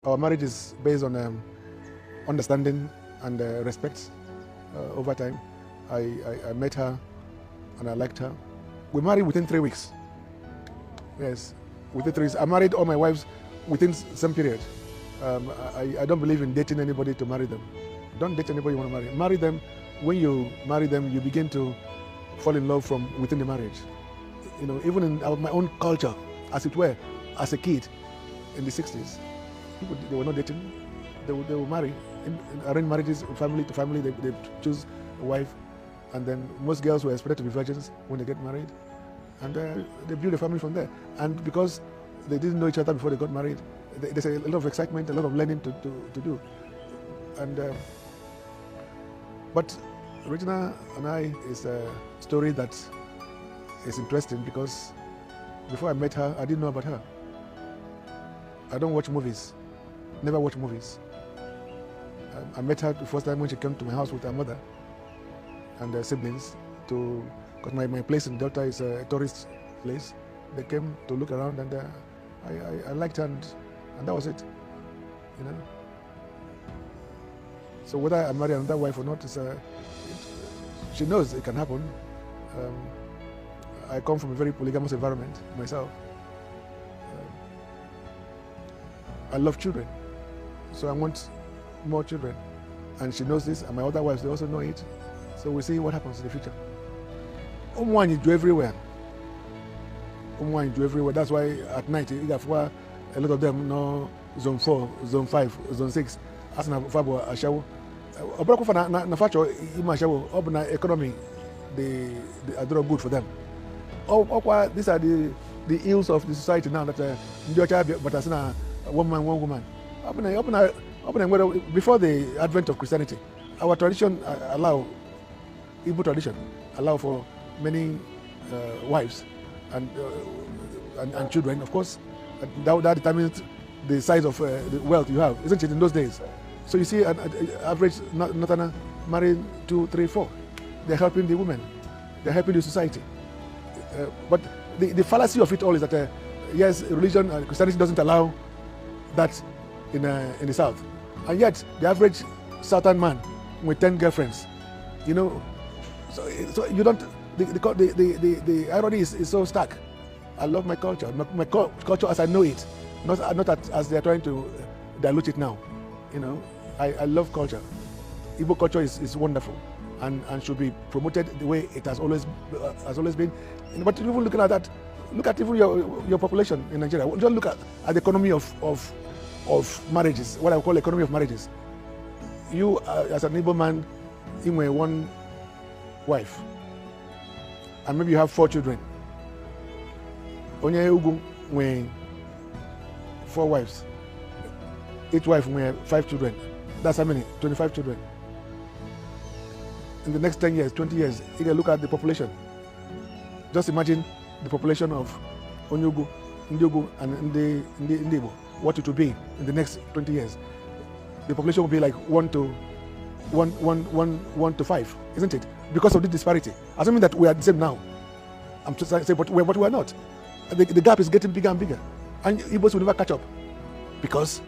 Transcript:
Our marriage is based on understanding and respect over time. I met her and I liked her. We married within 3 weeks. Yes, within 3 weeks. I married all my wives within some period. I don't believe in dating anybody to marry them. Don't date anybody you want to marry. Marry them. When you marry them, you begin to fall in love from within the marriage. You know, even in my own culture, as it were, as a kid in the 60s, people, they were not dating. They would marry. In arranged marriages, family to family, they choose a wife. And then most girls were expected to be virgins when they get married. And they build a family from there. And because they didn't know each other before they got married, there's a lot of excitement, a lot of learning to do. And but Regina and I is a story that is interesting because before I met her, I didn't know about her. I don't watch movies, never watch movies. I met her the first time when she came to my house with her mother and her siblings because my place in Delta is a tourist place. They came to look around and I liked her and that was it, you know. So whether I marry another wife or not, she knows it can happen. I come from a very polygamous environment myself. I love children, so I want more children. And she knows this, and my other wives, they also know it. So we'll see what happens in the future. You do everywhere. You do everywhere. That's why at night, a lot of them know zone 4, zone 5, zone 6. As na fabo ashawo. Obrako for na facho ima ashawo. Obna economy, they are doing good for them. These are the ills of the society now that but as na one man, one woman. Before the advent of Christianity, our tradition Igbo tradition allow for many wives and children, of course. That determines the size of the wealth you have, isn't it, in those days? So you see an average Northerner marrying 2, 3, 4. They're helping the women. They're helping the society. But the fallacy of it all is that, yes, religion and Christianity doesn't allow that in the South. And yet, the average Southern man with 10 girlfriends, you know, so you don't, the irony is so stark. I love my culture, my culture as I know it, not as they're trying to dilute it now. You know, I love culture. Igbo culture is wonderful and should be promoted the way it has always been. But even looking at that, look at even your population in Nigeria. Just look at the economy of marriages, what I call economy of marriages. You, as an Igbo man, you have one wife, and maybe you have 4 children. Onye Ugu with 4 wives. Each wife will have 5 children. That's how many? 25 children. In the next 10 years, 20 years, you can look at the population. Just imagine the population of Onyugu, Ndiogu, and Ndibo. What it will be in the next 20 years. The population will be like 1 to 5, isn't it? Because of the disparity. Assuming that we are the same now. I'm just saying, but we are not. The gap is getting bigger and bigger. And Igbos will never catch up. Because